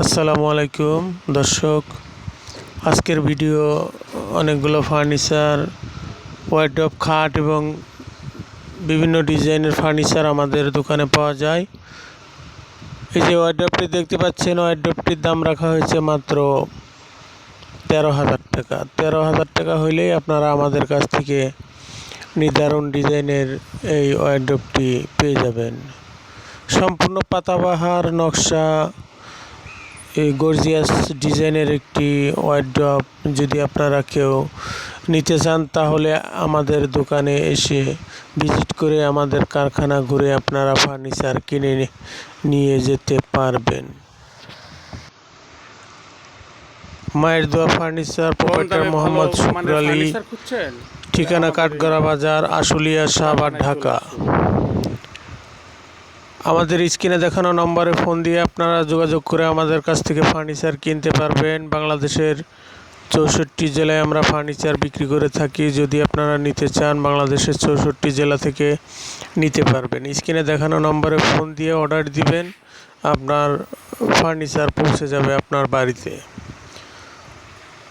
আসসালামু আলাইকুম দর্শক, আজকের ভিডিও অনেকগুলো ফার্নিচার, ওয়ার্ডরোব, খাট এবং বিভিন্ন ডিজাইনের ফার্নিচার আমাদের দোকানে পাওয়া যায়। এই যে ওয়ার্ডরোবটি দেখতে পাচ্ছেন, ওয়ার্ডরোবটির দাম রাখা হয়েছে মাত্র 13,000 টাকা। 13,000 টাকা হইলেই আপনারা আমাদের কাছ থেকে নির্ধারণ ডিজাইনের এই ওয়ার্ডরোবটি পেয়ে যাবেন। সম্পূর্ণ পাতাবাহার নকশা, এই গর্জিয়াস ডিজাইনের একটি ওয়ার্ডরোব যদি আপনারা কেউ নিতে চান, তাহলে আমাদের দোকানে এসে ভিজিট করে আমাদের কারখানা ঘুরে আপনারা ফার্নিচার কিনে নিয়ে যেতে পারবেন। মায়ের দোয়া ফার্নিচার, প্রোপাইটার মোহাম্মদ শুক্র আলী, ঠিকানা কাঠগড়া বাজার, আশুলিয়া, শাহবাগ, ঢাকা। আমাদের স্ক্রিনে দেখানো নম্বরে ফোন দিয়ে আপনারা যোগাযোগ করে আমাদের কাছ থেকে ফার্নিচার কিনতে পারবেন। বাংলাদেশের 64 জেলায় আমরা ফার্নিচার বিক্রি করে থাকি। যদি আপনারা নিতে চান, বাংলাদেশের 64 জেলা থেকে নিতে পারবেন। স্ক্রিনে দেখানো নম্বরে ফোন দিয়ে অর্ডার দিবেন, আপনার ফার্নিচার পৌঁছে যাবে আপনার বাড়িতে।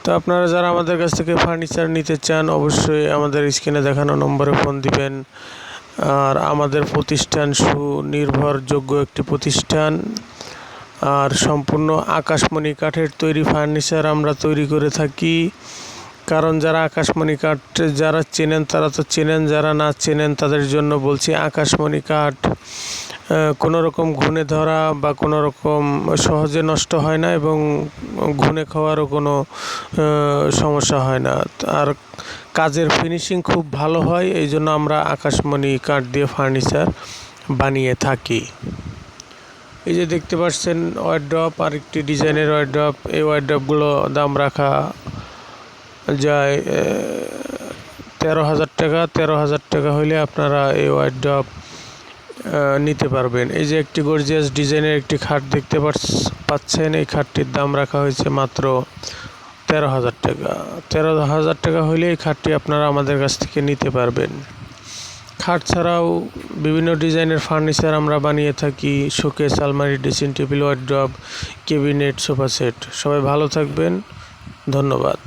তো আপনারা যারা আমাদের কাছ থেকে ফার্নিচার নিতে চান, অবশ্যই আমাদের স্ক্রিনে দেখানো নম্বরে ফোন দিবেন। আর আমাদের প্রতিষ্ঠান সুনির্ভরযোগ্য একটি প্রতিষ্ঠান, আর সম্পূর্ণ আকাশমণি কাঠের তৈরি ফার্নিচার আমরা তৈরি করে থাকি। কারণ যারা আকাশমণি কাঠ যারা চেনেন তারা তো চেনেন, যারা না চেনেন তাদের জন্য বলছি, আকাশমণি কাঠ কোনো রকম ঘুণে ধরা বা কোনো রকম সহজে নষ্ট হয় না এবং ঘুণে খাওয়ারও কোনো সমস্যা হয় না। আর কাজের ফিনিশিং খুব ভালো হয়, এই জন্য আমরা আকাশমণি কাঠ দিয়ে ফার্নিচার বানিয়ে থাকি। এই যে দেখতে পাচ্ছেন ওয়ার্ডরোব, আর একটি ডিজাইনের ওয়ার্ডরোব। এই ওয়ার্ডরোবগুলো দাম রাখা যায় 13,000 টাকা। 13,000 টাকা হইলে আপনারা এই ওয়ার্ডরোব নিতে পারবেন। এই যে একটি গর্জিয়াস ডিজাইনের একটি খাট দেখতে পাচ্ছেন, এই খাটটির দাম রাখা হয়েছে মাত্র 13,000 টাকা। 13,000 টাকা হইলে এই খাটটি আপনারা আমাদের কাছ থেকে নিতে পারবেন। খাট ছাড়াও বিভিন্ন ডিজাইনের ফার্নিচার আমরা বানিয়ে থাকি, শোকেস, আলমারি, dressing table, wardrobe, cabinet, sofa set. সবাই ভালো থাকবেন, ধন্যবাদ।